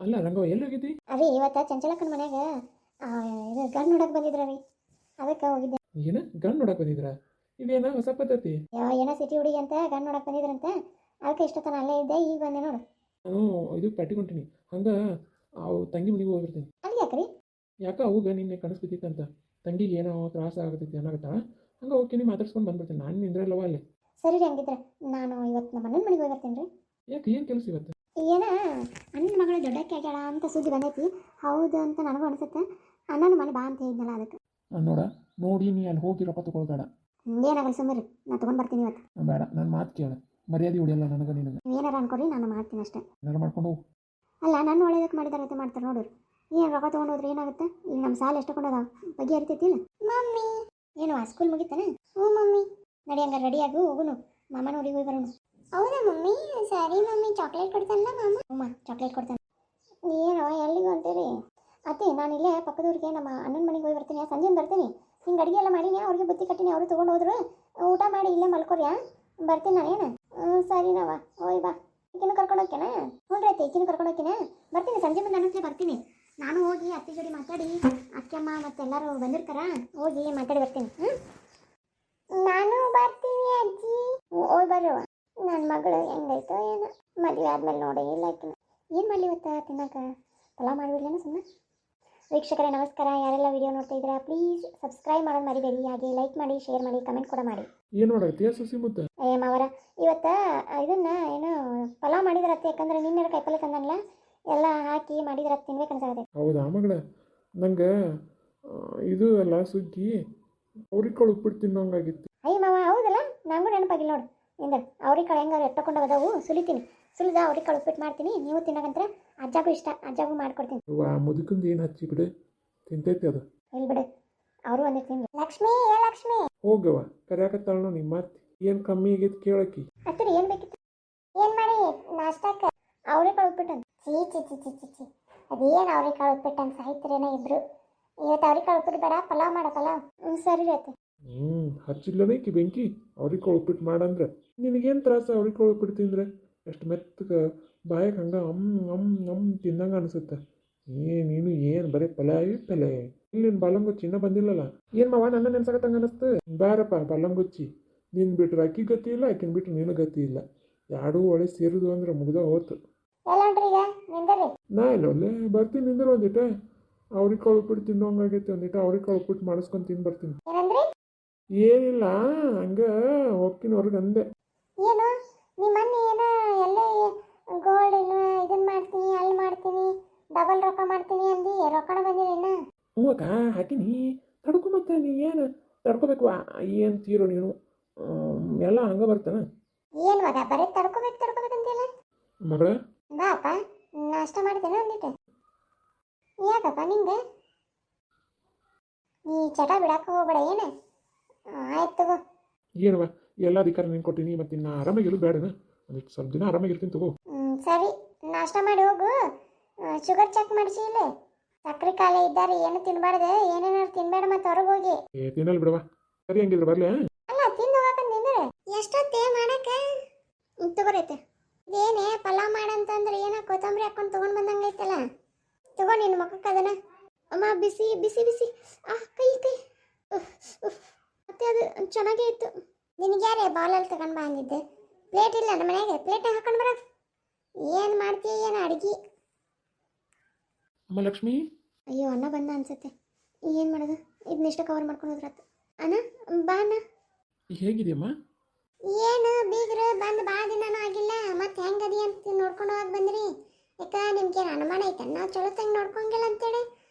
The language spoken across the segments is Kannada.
ಅಲ್ಲ ರಂಗವ ಎಲ್ಲಿ ಹೋಗಿದ್ದಿ? ಅದೇ ಇವತ್ತು ಚಂಚಲಕ್ಕನ ಮನ್ಯಾಗ ಇದು ಗಂಡು ನೋಡಕ್ಕೆ ಬಂದಿದ್ರ ರೀ, ಅದಕ್ಕೆ ಹೋಗಿದ್ದೆ. ಏನು ಗಂಡು ನೋಡಕ್ ಬಂದಿದ್ರ? ಇದೇನ ಹೊಸ ಪದ್ಧತಿ? ಏನೋ ಸಿಟಿ ಹುಡುಗಿ ಅಂತ ಗಂಡು ನೋಡಕ್ಕೆ ಬಂದಿದ್ರಂತ, ಅದಕ್ಕೆ ಇಷ್ಟೊತ್ತನ ಅಲ್ಲೇ ಇದ್ದೆ, ಈಗ ಬಂದೆ ನೋಡು. ನಾನು ಇದು ಪಟ್ಟಿ ಹೊಂಟೀನಿ ಹಂಗ ಅವು ತಂಗಿ ಮನೆಗೆ ಹೋಗಿರ್ತೀನಿ. ಅಲ್ಲಿ ಯಾಕ್ರಿ? ಯಾಕ ಅವಾಗ ನಿನ್ನೆ ಕನಸ್ಬಿದ್ದಿತ್ತಂತ, ತಂಗಿಗೆ ಏನೋ ತ್ರಾಸ ಆಗತೈತಿ ಅನ್ನಕತ್ತ, ಹಂಗೆ ಹೋಗ್ತೀನಿ ಮಾತಾಡ್ಸ್ಕೊಂಡು ಬಂದ್ಬಿಡ್ತೀನಿ. ನಾನು ನಿಂದ್ರಲ್ಲವ ಅಲ್ಲಿ. ಸರಿ ರೀ, ಹಂಗಿದ್ರೆ ನಾನು ಇವತ್ತು ನಮ್ಮ ಅಣ್ಣನ ಮನೆಗೆ ಹೋಗಿ ಬರ್ತೀನಿ ರೀ. ಯಾಕೆ ಏನು ಕೆಲಸ ಇವತ್ತು? ಏನ ಅಣ್ಣನ ಮಗಳು ದೊಡ್ಡಕ್ಕೆ ಆಗ್ಯಾಳ ಅಂತ ಸುದ್ದಿ ಬಂದೈತಿ. ಹೌದು ಅಂತ ನನಗೂ ಅನಿಸುತ್ತೆ. ಅಣ್ಣನ ಮನೆ ಬಾ ಅಂತ ಹೇಳಿದ್ನಲ್ಲ ಅದಕ್ಕೆ. ನೋಡ ನೋಡಿ, ನೀ ಅಲ್ಲಿ ಹೋಗಿ ರೊಕ್ಕ ತಗೊಳ್ಬೇಡ. ಏನಾಗಲ್ಲ ಸುಮ್ಮರಿ, ನಾನು ತೊಗೊಂಡು ಬರ್ತೀನಿ ಇವತ್ತು. ಬೇಡ, ನನ್ನ ಮಾತು ಕೇಳ, ಮರ್ಯಾದೆ ಉಳಿಯಲ್ಲ ನನಗೆ ನಿನಗೆ. ಏನಾರ ಅನ್ಕೊಡಿ, ನಾನು ಮಾಡ್ತೀನಿ ಅಷ್ಟೇ. ಏನಾರು ಮಾಡ್ಕೊಂಡು ಹೋಗು. ಅಲ್ಲ, ನನ್ನ ಒಳ್ಳೇದಕ್ಕೆ ಮಾಡಿದಾರತ್ತೆ ಮಾಡ್ತಾರೆ ನೋಡ್ರಿ. ಏನು ರೊಕ್ಕ ತೊಗೊಂಡು ಹೋದ್ರೆ ಏನಾಗುತ್ತೆ? ಈಗ ನಮ್ಮ ಸಾಲ ಎಷ್ಟು ಕೊಂಡದ ಬಗ್ಗೆ ಅರಿತೈತಿಲ್ಲ. ಮಮ್ಮಿ ಏನು ಆ ಸ್ಕೂಲ್ ಮುಗಿತಾನೆ? ಹ್ಞೂ ಮಮ್ಮಿ. ನಡಿ ಹಂಗಾರೆ ರೆಡಿಯಾಗು, ಹೋಗುನು ಮಾಮನ ಊರಿಗೆ ಹೋಗಿ ಬರೋಣ. ಹೌದಾ ಮಮ್ಮಿ? ಸರಿ ಮಮ್ಮಿ, ಚಾಕ್ಲೇಟ್ ಕೊಡ್ತಾನಲ್ಲ ಮಾಮ? ಅಮ್ಮ ಚಾಕ್ಲೇಟ್ ಕೊಡ್ತಾನೆ. ಏನೋ ಎಲ್ಲಿಗೆ ಹೊಂಟೀರಿ? ಅತ್ತೆ, ನಾನು ಇಲ್ಲೇ ಪಕ್ಕದವ್ರಿಗೆ ನಮ್ಮ ಅಣ್ಣನ ಮನೆಗೆ ಹೋಗಿ ಬರ್ತೀನಿ, ಸಂಜೆ ಬರ್ತೀನಿ. ಹಿಂಗೆ ಅಡುಗೆ ಎಲ್ಲ ಮಾಡೀನಿ, ಅವ್ರಿಗೆ ಬುತ್ತಿ ಕಟ್ಟಿನಿ, ಅವರು ತೊಗೊಂಡು ಹೋದ್ರು. ಊಟ ಮಾಡಿ ಇಲ್ಲೇ ಮಲ್ಕೊರ್ಯಾ, ಬರ್ತೀನಿ ನಾನೇನು. ಸರಿನವ, ಹೋಯ್ ಬಾ. ಈಗಿನ ಕರ್ಕೊಂಡು ಹೋಗ್ಯಾನ? ಹ್ಞೂ ರೀ ಅತ್ತೆ, ಈಗಿನ ಕರ್ಕೊಂಡು ಹೋಗ್ಯಾನ. ಬರ್ತೀನಿ ಸಂಜೆ ಮುಂದೆ ಅನ್ನೋಕ್ಕೆ ಬರ್ತೀನಿ. ನಾನು ಹೋಗಿ ಅತ್ತೆ ಜೋಡಿ ಮಾತಾಡಿ, ಅಕ್ಕಮ್ಮ ಮತ್ತೆಲ್ಲರೂ ಬಂದಿರ್ತಾರ, ಹೋಗಿ ಮಾತಾಡಿ ಬರ್ತೀನಿ. ನಾನು ಬರ್ತೀನಿ ಅಜ್ಜಿ. ಹೋಯ್ ಬರ್ರವ. ನನ್ನ ಮಗಳು ಹೆಂಗೈತೋ ಏನೋ, ಮದುವೆ ಆದ್ಮೇಲೆ ನೋಡಿ ಇಲ್ಲ ಆಕಿನ. ಏನು ಮಾಡಲಿ ಇವತ್ತು ತಿನ್ನಕ? ಪಲಾವ್ ಮಾಡಿಬಿಡ್ಲೇನೋ ಸುಮ್ಮನೆ. ವೀಕ್ಷಕರೇ ನಮಸ್ಕಾರ. ಯಾರೆಲ್ಲ ವಿಡಿಯೋ ನೋಡ್ತಾ ಇದ್ದೀರಾ ಪ್ಲೀಸ್ ಸಬ್ಸ್ಕ್ರೈಬ್ ಮಾಡೋದು ಮರಿಬೇಡಿ, ಹಾಗೆ ಲೈಕ್ ಮಾಡಿ, ಶೇರ್ ಮಾಡಿ, ಕಮೆಂಟ್ ಕೂಡ ಮಾಡಿ. ಏನು ಮಾಡತ್ತೆ ಸುಸಿ ಮುದ್ದೆ? ಮಾವರ ಇವತ್ತು ಇದನ್ನ ಏನು ಪಲಾವ್ ಮಾಡಿದ್ರತ್ತೆ, ಯಾಕಂದ್ರೆ ನಿನ್ನೆ ಕಾಯಿಪಲ್ಲೆ ತಂದನಲ್ಲ, ಎಲ್ಲ ಹಾಕಿ ಮಾಡಿದ್ರ ತಿನ್ಬೇಕು ಅನ್ಸಾಗತ್ತೆ. ಹೌದಾ ಮಗಳ? ನಂಗೆ ಇದು ಅಲ್ಲ ಸುಗ್ಗಿ ಅವ್ರಿಗೆ ಕಾಳು ಉಪ್ಪಿಟ್ಟು ತಿನ್ನೋಂಗಾಗಿತ್ತು. ಅಯ್ಯ ಮಾವ, ಹೌದಲ್ಲ, ನಂಗೂ ನೆನಪಾಗಿಲ್ಲ ನೋಡು. ಇಂದ ಅವ್ರಿಗೆ ಕಾಳು ಹೆಂಗಾರು ಎಟ್ಟಕೊಂಡು ಹೋದವು, ಸುಲಿತೀನಿ. ಸುಲಿದ ಅವ್ರಿಗೆ ಕಾಳು ಉಪ್ಪಿಟ್ಟು ಮಾಡ್ತೀನಿ, ನೀವು ತಿನ್ನಕಂತ್ರ. ಅಜ್ಜಾಗೂ ಇಷ್ಟ, ಅಜ್ಜಾಗೂ ಮಾಡ್ಕೊಡ್ತೀನಿ. ಮುದುಕಂದು ಏನು ಹಚ್ಚಿ ಬಿಡು, ತಿಂತೈತಿ ಅದು. ಇಲ್ಲಿ ಬಿಡು, ಅವರು ಒಂದೇ ತಿನ್ಲಿ. ಲಕ್ಷ್ಮಿ, ಏ ಲಕ್ಷ್ಮಿ. ಹೋಗವ, ಕರ್ಯಾಕತ್ತಾಳ ನಿಮ್ಮ ಮಾತು. ಏನು ಕಮ್ಮಿ ಆಗೈತೆ ಕೇಳಕ್ಕಿ. ಹತ್ತಿರ ಏನು ಬೇಕಿತ್ತು? ಏನು ಮಾಡಿ ನಾಷ್ಟಕ್ಕೆ? ಅವ್ರಿಗೆ ಕಾಳು ಉಪ್ಪಿಟ್ಟು ಅಂತ. ಚೀ ಚಿ ಚಿ ಚಿ ಚಿ ಚಿ, ಅದೇನು ಅವ್ರಿಗೆ ಕಾಳು ಉಪ್ಪಿಟ್ಟು ಅಂತ ಸಾಯ್ತಿರೇನೋ ಇಬ್ರು. ಇವತ್ತು ಅವ್ರಿಗೆ ಕಾಳು ಉಪ್ಪಿಟ್ಟು ಬೇಡ, ಪಲಾವ್ ಮಾಡ ಪಲಾವ್. ಸರಿ ರೈತೆ. ಹಚ್ಚಿಲ್ಲನೇಕಿ ಬೆಂಕಿ ಅವ್ರಿಗೆ ಕಾಳು ಉಪ್ಪಿಟ್ಟು ಮಾಡಂದ್ರೆ. ನಿನಗೇನು ತ್ರಾಸ ಅವ್ರಿಗೆ ಕಾಳು ಉಪ್ಪಿಟ್ಟು ತಿಂದ್ರೆ? ಎಷ್ಟು ಮೆತ್ತಗೆ ಬಾಯಕ್ಕೆ ಹಂಗೆ ತಿನ್ನಂಗೆ ಅನಿಸುತ್ತೆ. ನೀನು ಏನು ಬರೀ ಪಲೆ ಇಲ್ಲಿನ ಬಲ್ಲಂಗುಚ್ಚಿ ಇನ್ನೂ ಬಂದಿಲ್ಲಲ್ಲ. ಏನು ಮಾವ ನನ್ನ ನೆನ್ಸಕತ್ತಂಗೆ ಅನಿಸ್ತು? ಬಾರಪ್ಪ ಬಲ್ಲಂಗುಚ್ಚಿ. ನಿನ್ನ ಬಿಟ್ರೆ ಅಕ್ಕಿ ಗತಿ ಇಲ್ಲ, ಆಕಿನ ಬಿಟ್ರೆ ನೀನು ಗತಿ ಇಲ್ಲ. ಎರಡೂ ಒಳ್ಳೆ ಸೇರಿದು ಅಂದ್ರೆ ಮುಗ್ದ ಹೋತು. ನಾ ಇಲ್ಲ ಒಳ್ಳೆ ಬರ್ತೀನಿ, ನಿಂದ್ರೆ ಒಂದಿಟ ಅವ್ರಿಗೆ ಕಾಳು ಉಪ್ಪಿಟ್ಟು ತಿನ್ನೋಂಗಾಗೈತೆ. ಒಂದಿಟ ಅವ್ರಿಗೆ ಕಾಳು ಉಪ್ಪಿಟ್ಟು ಮಾಡಿಸ್ಕೊಂಡು ತಿಂದು ಬರ್ತೀನಿ. ಏನಿಲ್ಲ, ಹಂಗೆ ಹೋಗ್ತೀನಿ ಹೊರಗೆ ಅಂದೆ. ಏನು ನಿಮ್ಮನ್ನ ಏನೋ ಎಲ್ಲೇ ಗೋಲ್ಡ್ ಇದನ್ನ ಮಾಡ್ತೀನಿ, ಅಲ್ಲಿ ಮಾಡ್ತೀನಿ, ಡಬಲ್ ರೊಕ್ಕ ಮಾಡ್ತೀನಿ ಅಂದು ರೊಕ್ಕನ ಬಂದಿಲ್ಲ. ಹ್ಞೂ ಅಕ್ಕ ಹಾಕಿನಿ, ತಡ್ಕೊಂಬತ್ತ. ನೀ ಏನು ತಡ್ಕೋಬೇಕು? ಏನು ತೀರೋ ನೀನು ಎಲ್ಲ ಹಂಗೆ ಬರ್ತಾನ. ಏನು ಮಗ ಬರೀ ತಡ್ಕೋಬೇಕಂತಿಲ್ಲ ಮಗಳ? ಬಾಪ ನಾಷ್ಟ ಮಾಡ್ತೇನೆ ಒಂದಿಟ್ಟು. ಯಾಕಪ್ಪ ನಿಂಗೆ ನೀ ಚಟ ಬಿಡಕ್ಕೆ ಹೋಗ್ಬೇಡ. ಏನು ಆಯ್ತು ತಗೋ. ಏನವ ಎಲ್ಲ ಅಧಿಕಾರ ನೀನು ಕೊಟ್ಟಿನಿ, ಮತ್ತೆ ನಾ ಆರಾಮಾಗಿರು ಬೇಡನ? ಅದಕ್ಕೆ ಸ್ವಲ್ಪ ದಿನ ಆರಾಮಾಗಿರ್ತೀನಿ ತಗೋ. ಸರಿ, ನಾಷ್ಟ ಮಾಡಿ ಹೋಗು. ಶುಗರ್ ಚೆಕ್ ಮಾಡಿಸಿ, ಇಲ್ಲಿ ಸಕ್ಕರೆ ಕಾಲ ಇದ್ದಾರೆ, ಏನು ತಿನ್ಬಾರ್ದು, ಏನೇನಾರು ತಿನ್ಬೇಡ, ಮತ್ತೆ ಹೊರಗೆ ಹೋಗಿ. ತಿನ್ನಲ್ ಬಿಡವ. ಸರಿ ಹಂಗಿದ್ರೆ ಬರ್ಲಿ. ಅಲ್ಲ ತಿಂದು ಹೋಗಕಂದ್ರೆ ಎಷ್ಟೊತ್ತೇ ಮಾಡಕ್ಕೆ ತಗೋರೈತೆ. ಇದೇನೇ ಪಲಾವ್ ಮಾಡಂತಂದ್ರೆ ಏನೋ ಕೊತ್ತಂಬರಿ ಹಾಕೊಂಡು ತೊಗೊಂಡು ಬಂದಂಗೆ ಐತಲ್ಲ. ತಗೋ ನಿನ್ನ ಮಕ್ಕಕ್ಕೆ ಅದನ್ನ. ಅಮ್ಮ ಬಿಸಿ ಬಿಸಿ ಬಿಸಿ. ಕೈ ಮತ್ತೆ ಅದು ಚೆನ್ನಾಗೇ ಇತ್ತು. ನಿನಗೆ ಯಾರೇ ಬಾಲಲ್ಲಿ ತಗೊಂಡು ಬಾ ಅಂದಿದ್ದೆ? ಪ್ಲೇಟ್ ಇಲ್ಲ ನಮ್ಮ ಮನೆಗೆ, ಪ್ಲೇಟ್ ಹಾಕೊಂಡು ಬರ. ಏನು ಮಾಡ್ತೀಯ ಏನು ಅಡುಗೆ? ಅಮ್ಮ ಲಕ್ಷ್ಮಿ. ಅಯ್ಯೋ ಅಣ್ಣ ಬಂದ ಅನ್ಸುತ್ತೆ. ಏನು ಮಾಡೋದು? ಇದನ್ನೆಷ್ಟು ಕವರ್ ಮಾಡ್ಕೊಂಡು ಹೋದ್ರತ್ತು. ಅಣ್ಣ ಬಾ ಅಣ್ಣ. ಹೇಗಿದೆಯಮ್ಮ? ಏನು ಬೀಗ್ರು ಬಂದು ಭಾಳ ದಿನನೂ ಆಗಿಲ್ಲ, ಮತ್ತೆ ಹೆಂಗದಿ ಅಂತ ನೋಡ್ಕೊಂಡು ಹೋಗಿ ಬಂದ್ರಿ. ಯಾಕ ನಿಮ್ಗೇನು ಅನುಮಾನ ಐತೆ ನಾವು ಚಲೋ ತಂಗಿ ನೋಡ್ಕೊಂಗಿಲ್ಲ ಅಂತೇಳಿ?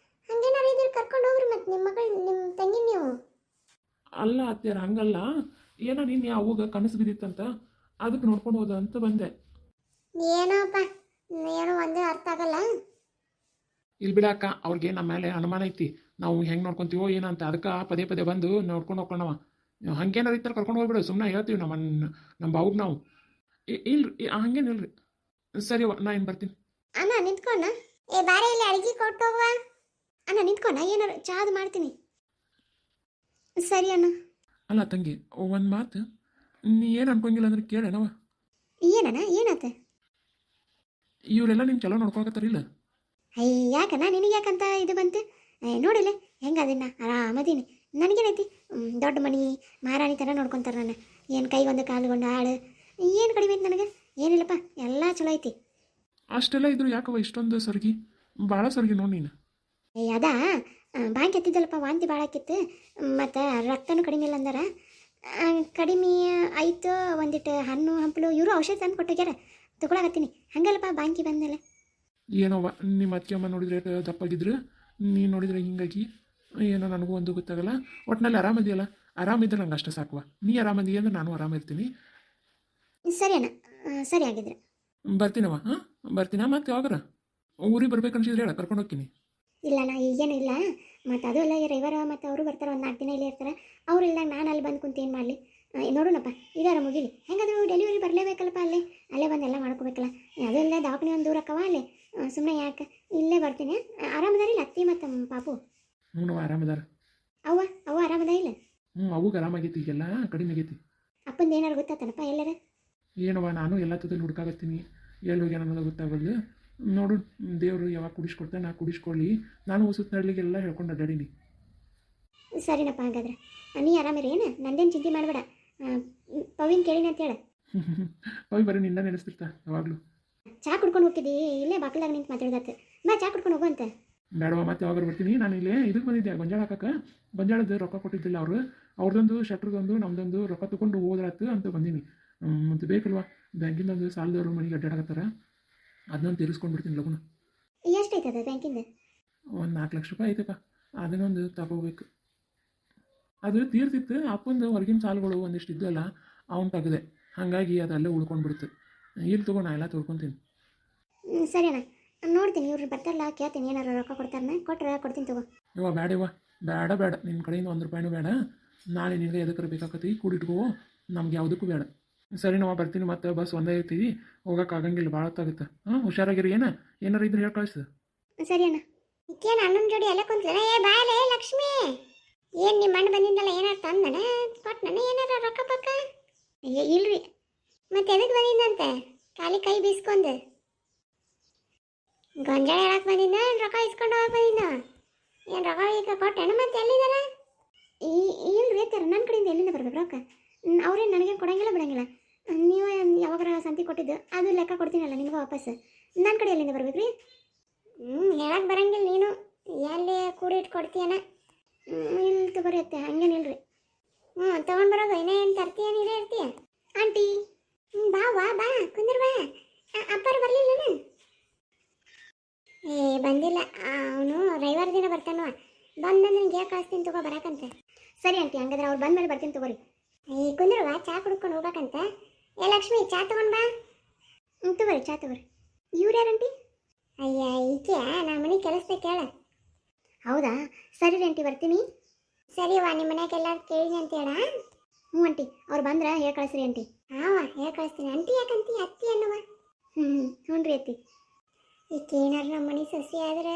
ಹಂಗೇನಾರು ಇದ್ರೆ ಕರ್ಕೊಂಡು ಹೋಗ್ರಿ. ಮತ್ತೆ ನಿಮ್ಮ ಮಗಳು ನಿಮ್ಮ ತಂಗಿ ನೀವು. ಅಲ್ಲ ಅತ್ಯಾರ ಹಂಗಲ್ಲ, ಏನೋ ನೀನು ಯಾವಾಗ ಕನಸು ಬಿದ್ದಿತ್ತಂತ, ಅದಕ್ಕೆ ನೋಡ್ಕೊಂಡು ಹೋದ ಅಂತ ಬಂದೆ. ಏನೋಪ್ಪ, ಏನೋ ಒಂದೇ ಅರ್ಥ ಆಗಲ್ಲ. ಇಲ್ಲಿ ಬಿಡಕ್ಕ, ಅವ್ರಿಗೆ ನಮ್ಮ ಮೇಲೆ ಅನುಮಾನ ಐತಿ, ನಾವು ಹೆಂಗೆ ನೋಡ್ಕೊತೀವೋ ಏನಂತ. ಅದಕ್ಕೆ ಪದೇ ಪದೇ ಬಂದು ನೋಡ್ಕೊಂಡು ಹೋಗ್ಕೊಂಡವ. ಹಂಗೇನಾರು ಇತ್ತರ ಕರ್ಕೊಂಡು ಹೋಗ್ಬಿಡು, ಸುಮ್ಮನೆ ಹೇಳ್ತೀವಿ ನಮ್ಮ ಬಾವುಗೆ ನಾವು. ಇಲ್ರಿ ಹಂಗೇನಿಲ್ರಿ. ಸರಿ ನಾ ಏನು ಬರ್ತೀನಿ. ಅಣ್ಣ ನಿಂತ್ಕೋಣ. ಬಾರೆ ಇಲ್ಲಿ ಅಡುಗೆ ಕೊಟ್ಟು ಹೋಗುವ. ಅಣ್ಣ ನಿಂತ್ಕೋಣ, ಏನಾರು ಚಾದು ಮಾಡ್ತೀನಿ. ಸರಿ ಅಣ್ಣ. ಅಲ್ಲ ತಂಗಿ, ಒಂದು ಮಾತು, ನೀ ಏನು ಅನ್ಕೊಂಗಿಲ್ಲ ಅಂದ್ರೆ ಕೇಳೇನವ. ಏನಣ್ಣ ಏನಾತ? ಇವರೆಲ್ಲ ನಿಮ್ಗೆ ಚಲೋ ನೋಡ್ಕೊಳಕತ್ತಾರಿಲ್ಲ? ಯಾಕನ ನಿನಗೆ ಯಾಕಂತ ಇದು ಬಂತು ನೋಡಿಲ್ಲ ಹೆಂಗದಿನ ಆರಾಮದೀನಿ ನನಗೇನೈತಿ ದೊಡ್ಡ ಮನಿ ಮಹಾರಾಣಿ ಥರ ನೋಡ್ಕೊತಾರೆ ನಾನು ಏನು ಕೈಗೊಂದು ಕಾಲುಗೊಂಡು ಆಳು ಏನು ಕಡಿಮೆ ಐತಿ ನನಗೆ ಏನಿಲ್ಲಪ್ಪ ಎಲ್ಲ ಚಲೋ ಐತಿ ಅಷ್ಟೆಲ್ಲ ಇದ್ರು ಯಾಕವ ಇಷ್ಟೊಂದು ಸೊರ್ಗಿ ಭಾಳ ಸೊರ್ಗಿ ನೋಡಿ ನೀನು ಅದಾ ಬಾಂಕ್ ಎತ್ತಿದ್ದಲ್ಲಪ್ಪ ವಾಂತಿ ಭಾಳ ಆಕಿತ್ತು ಮತ್ತು ರಕ್ತನೂ ಕಡಿಮೆ ಇಲ್ಲ ಅಂದಾರ ಕಡಿಮೆ ಆಯ್ತು ಒಂದಿಟ್ಟು ಹಣ್ಣು ಹಂಪಲು ಇವರು ಔಷಧ ತಂದು ಕೊಟ್ಟೋಗ್ಯಾರ ತಗೊಳಕತ್ತೀನಿ ಹಂಗಲ್ಲಪ್ಪ ಬಾಂಕಿ ಬಂದಮೇಲೆ ಏನೋವ ನಿಮ್ಮ ಅತ್ತೆ ಅಮ್ಮ ನೋಡಿದ್ರೆ ದಪ್ಪಾಗಿದ್ರು ನೀನು ನೋಡಿದ್ರೆ ಹಿಂಗಾಗಿ ಏನೋ ನನಗೂ ಒಂದು ಗೊತ್ತಾಗಲ್ಲ ಒಟ್ಟಿನಲ್ಲಿ ಆರಾಮದಿಯಲ್ಲ ಆರಾಮಿದ್ರೆ ನಂಗೆ ಅಷ್ಟೇ ಸಾಕುವ ನೀ ಆರಾಮದಿ ಅಂದ್ರೆ ನಾನು ಆರಾಮಿರ್ತೀನಿ ಸರಿ ಅಣ್ಣ ಸರಿ ಆಗಿದ್ರೆ ಬರ್ತೀನವ ಹಾಂ ಬರ್ತೀನ ಮತ್ತೆ ಯಾವಾಗಾರ ಊರಿಗೆ ಬರ್ಬೇಕನ್ಸಿದ್ರೆ ಹೇಳ ಕರ್ಕೊಂಡು ಹೋಗ್ತೀನಿ ಇಲ್ಲ ಅಣ್ಣ ಈಗೇನು ಇಲ್ಲ ಮತ್ತು ಅದು ಅಲ್ಲ ರವಿವಾರ ಮತ್ತು ಅವರು ಬರ್ತಾರೆ ಒಂದು 4 ದಿನ ಇಲ್ಲೇ ಇರ್ತಾರೆ ಅವ್ರು ಇಲ್ದಾಗ ನಾನು ಅಲ್ಲಿ ಬಂದು ಕುಂತು ಏನು ಮಾಡಲಿ ನೋಡೋಣಪ್ಪ ಇದಾರ ಮುಗಿಲಿ ಹೆಂಗಾದ್ರೂ ಡೆಲಿವರಿ ಬರಲೇಬೇಕಲ್ಲಪ್ಪ ಅಲ್ಲೇ ಬಂದು ಎಲ್ಲ ಮಾಡ್ಕೋಬೇಕಲ್ಲ ಅದು ಇಲ್ಲ ದವಾಖಾನೆ ಒಂದು ದೂರ ಅಕ್ಕವ ಅಲ್ಲೇ ಸುಮ್ಮನೆ ಯಾಕೆ ಇಲ್ಲೇ ಬರ್ತೀನಿ ಆರಾಮದಾರಿಲ್ಲ ಅತ್ತಿ ಮತ್ತು ಪಾಪು ಹ್ಞೂ ಆರಾಮದಾರ ಅವ್ವ ಆರಾಮದ ಇಲ್ಲ ಅವಾಗ ಆರಾಮಾಗೈತಿ ಈಗೆಲ್ಲ ಕಡಿಮೆ ಆಗೈತಿ ಅಪ್ಪಂದು ಏನಾರು ಗೊತ್ತಾತನಪ್ಪ ಎಲ್ಲರ ಏನವ ನಾನು ಎಲ್ಲ ತುದಲ್ಲಿ ಹುಡುಕಾಗತ್ತೀನಿ ಎಲ್ಲಿ ಹೋಗ್ಯಾನ ಅನ್ನೋದು ಗೊತ್ತಾಗಲ್ದು ನೋಡು ದೇವರು ಯಾವಾಗ ಕುಡಿಸ್ಕೊಡ್ತಾನೆ ನಾ ಕುಡಿಸ್ಕೊಳ್ಳಿ ನಾನು ಸುತ್ತ ನಡ್ಲಿಗೆಲ್ಲ ಹೇಳ್ಕೊಂಡು ಅಡ್ಡಾಡೀನಿ ಸರಿನಪ್ಪ ಹಾಗಾದ್ರೆ ನೀ ಆರಾಮಿರಿ ಏನು ನಂದೇನು ಚಿಂತೆ ಮಾಡಬೇಡ ಪವಿನ್ ಕೇಳಿನ ಅಂತ ಹೇಳ ಪವಿ ಬರೀ ನಿಂದ ನೆನೆಸ್ತಿರ್ತಾ ಯಾವಾಗಲೂ ಚಾ ಕುಡ್ಕೊಂಡು ಹೋಗ್ತಿದ್ದಿ ಇಲ್ಲೇ ಬಾಕಲಾಗ ನಿಂತು ಮಾತಾಡ್ದತ್ತೆ ಬಾ ಚಾ ಕುಡ್ಕೊಂಡು ಹೋಗುವಂತೆ ಬೇಡವ ಮತ್ತೆ ಯಾವಾಗ ಬರ್ತೀನಿ ನಾನು ಇಲ್ಲೇ ಇದಕ್ಕೆ ಬಂದಿದ್ದೆ ಗೊಂಜಾಳ ಹಾಕಕ್ಕೆ ಗೊಂಜಾಳದ ರೊಕ್ಕ ಕೊಟ್ಟಿದ್ದಿಲ್ಲ ಅವರು ಅವ್ರದ್ದೊಂದು ಶಟ್ರದೊಂದು ನಮ್ಮದೊಂದು ರೊಕ್ಕ ತೊಗೊಂಡು ಹೋದ್ರಾತು ಅಂತ ಬಂದೀನಿ ಮತ್ತು ಬೇಕಲ್ವಾ ಬ್ಯಾಂಕಿಂದೊಂದು ಸಾಲದವರು ಮನೆಗೆ ಅಡ್ಡಾಡಕತ್ತಾರ ಅದನ್ನೊಂದು ತೀರಿಸ್ಕೊಂಡ್ಬಿಡ್ತೀನಿ ಲಗುನ ಎಷ್ಟೈತದ ಬ್ಯಾಂಕಿಂದ ಒಂದು 4 ಲಕ್ಷ ರೂಪಾಯಿ ಐತಪ್ಪ ಅದನ್ನೊಂದು ತಗೋಬೇಕು ಅದು ತೀರ್ತಿತ್ತು ಅಪ್ಪಂದು ಹೊರಗಿನ ಸಾಲುಗಳು ಒಂದಿಷ್ಟು ಇದ್ದಲ್ಲ ಅವ್ನು ತೆಗೆದೆ ಹಾಗಾಗಿ ಅದು ಅಲ್ಲೇ ಉಳ್ಕೊಂಡ್ಬಿಡ್ತು ಇಲ್ಲಿ ತಗೋ ನಾ ಎಲ್ಲ ತೊಳ್ಕೊತೀನಿ ಸರಿ ಅಣ್ಣ ನೋಡ್ತೀನಿ ಇವ್ರು ಬರ್ತಾರಲ್ಲ ಕೇಳ್ತೀನಿ ಏನಾರು ರೊಕ್ಕ ಕೊಡ್ತಾರನ್ನ ಕೊಟ್ಟರೆ ಕೊಡ್ತೀನಿ ತಗೋ ಬೇಡ ಬೇಡ ನಿನ್ನ ಕಡೆಯಿಂದ 1 ರೂಪಾಯಿನೂ ಬೇಡ ನಾಳೆ ನಿನಗೆ ಎದಕ್ಕರ ಬೇಕಾಕತಿ ಕೂಡಿಟ್ಕೋ ನಮ್ಗೆ ಯಾವುದಕ್ಕೂ ಬೇಡ ಸರಿ ನಾವು ಬರ್ತೀನಿ ಮತ್ತೆ ಬಸ್ ಒಂದೇ ಐತಿ ಹೋಗೋಕ್ಕಾಗಂಗಿಲ್ಲ ಭಾಳ ಹೊತ್ತಾಗುತ್ತೆ ಹುಷಾರಾಗಿರಿ ಏನಾರು ಇದ್ರೆ ಹೇಳಿ ಕಳಿಸು ಸರಿ ಅಣ್ಣ ಈಕೇನು ಅಣ್ಣನ ಜೋಡಿ ಎಲ್ಲ ಕುಂತ್ಲನ ಬಾಯಲೇ ಲಕ್ಷ್ಮಿ ಏನು ನಿಮ್ಮ ಅಣ್ಣ ಬಂದಿದ್ದಲ್ಲ ಏನಾರು ತಂದನ ಕೊಟ್ಟನ ಏನಾರ ರೊಕ್ಕ ಪಕ್ಕ ಇಲ್ರಿ ಮತ್ತೆ ಎದಕ್ಕೆ ಬಂದಿದ್ದಂತೆ ಖಾಲಿ ಕೈ ಬೀಸ್ಕೊಂಡು ಗೊಂಜಾಳ ಹೇಳಕ್ಕೆ ಬಂದಿದ್ದ ರೊಕ್ಕ ಇಸ್ಕೊಂಡು ಹೋಗಕ್ಕೆ ಬಂದಿದ್ದ ಏನು ರೊಕ್ಕ ಈಗ ಕೊಟ್ಟೆನ ಮತ್ತೆ ಎಲ್ಲಿದ್ದಾರ ಇಲ್ರಿ ತರ ನನ್ನ ಕಡೆಯಿಂದ ಎಲ್ಲಿಂದ ಬರ್ಬೇಕು ರೊಕ್ಕ ಅವ್ರೇನು ನನಗೇನು ಕೊಡಂಗಿಲ್ಲ ಬಿಡಂಗಿಲ್ಲ ನೀವು ಯಾವಾಗಾರ ಸಂತಿ ಕೊಟ್ಟಿದ್ದು ಅದು ಲೆಕ್ಕ ಕೊಡ್ತೀನಲ್ಲ ನಿಮ್ಗೆ ವಾಪಸ್ ನನ್ನ ಕಡೆ ಎಲ್ಲಿಂದ ಬರ್ಬೇಕು ರೀ ಹೇಳಕ್ಕೆ ಬರಂಗಿಲ್ಲ ನೀನು ಎಲ್ಲಿ ಕೂಡಿಟ್ಟು ಕೊಡ್ತೀಯನ ಇಲ್ಲಿ ತಗೋರಿಯತ್ತೆ ಹಂಗೇನಿಲ್ರಿ ತೊಗೊಂಡು ಬರೋದು ಇನ್ನೇನು ತರ್ತೀಯ ನೀರೇ ಇರ್ತೀಯ ಆಂಟಿ ಬಾ ಕುಂದ್ರ ಬಾ ಅಪ್ಪರು ಬರಲಿಲ್ಲನ ಬಂದಿಲ್ಲ ಅವನು ರವಿವಾರ ದಿನ ಬರ್ತಾನವ ಬಂದಂದ್ರೆ ನಿಂಗೆ ಯಾಕೆ ಕಳಿಸ್ತೀನಿ ತಗೋ ಬರಾಕಂತ ಸರಿ ಆಂಟಿ ಹಂಗಾದ್ರೆ ಅವ್ರು ಬಂದ್ಮೇಲೆ ಬರ್ತೀನಿ ತಗೋರಿ ಕುಂದ್ರವಾ ಚಾ ಕುಡ್ಕೊಂಡು ಹೋಗ್ಬೇಕಂತ ಲಕ್ಷ್ಮಿ ಚಾ ತಗೊಂಡು ಬಾ ತಗೋರಿ ಚಾ ತಗೋರಿ ಇವ್ರು ಯಾರಂಟಿ ಅಯ್ಯ ಈಕೆ ನಮ್ಮ ಮನೆ ಕೆಲಸದ ಕೇಳ ಹೌದಾ ಸರಿ ರೀ ಆಂಟಿ ಬರ್ತೀನಿ ಸರಿವಾ ನಿಮ್ಮ ಮನ್ಯಾಗೆಲ್ಲ ಕೇಳಿನಿ ಅಂತ ಹೇಳ ಹ್ಞೂ ಆಂಟಿ ಅವ್ರು ಬಂದ್ರೆ ಹೇಳಿ ಕಳಿಸ್ರಿ ಆಂಟಿ ಹೇಳಿ ಕಳಿಸ್ತೀನಿ ಆಂಟಿ ಯಾಕಂತಿ ಅತ್ತಿ ಅನ್ನವ ಹ್ಞೂ ರೀ ಅತ್ತಿ ಈಕೆ ಏನಾರು ನಮ್ಮ ಮನೆ ಸಸಿ ಆದ್ರೆ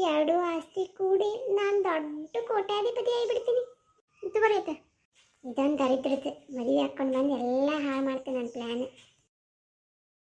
2 ಆಸ್ತಿ ಕೂಡಿ ನಾನು ದೊಡ್ಡ ಕೋಟ್ಯಾಧಿಪತಿ ಆಗಿಬಿಡ್ತೀನಿ ತಗೋರಿ ಆಯ್ತಾ ಇದೊಂದು ದರಿದ್ರತೆ ಮದುವೆ ಹಾಕ್ಕೊಂಡು ಬಂದು ಎಲ್ಲ ಹಾಳು ಮಾಡ್ತೀನಿ ನನ್ನ ಪ್ಲ್ಯಾನ್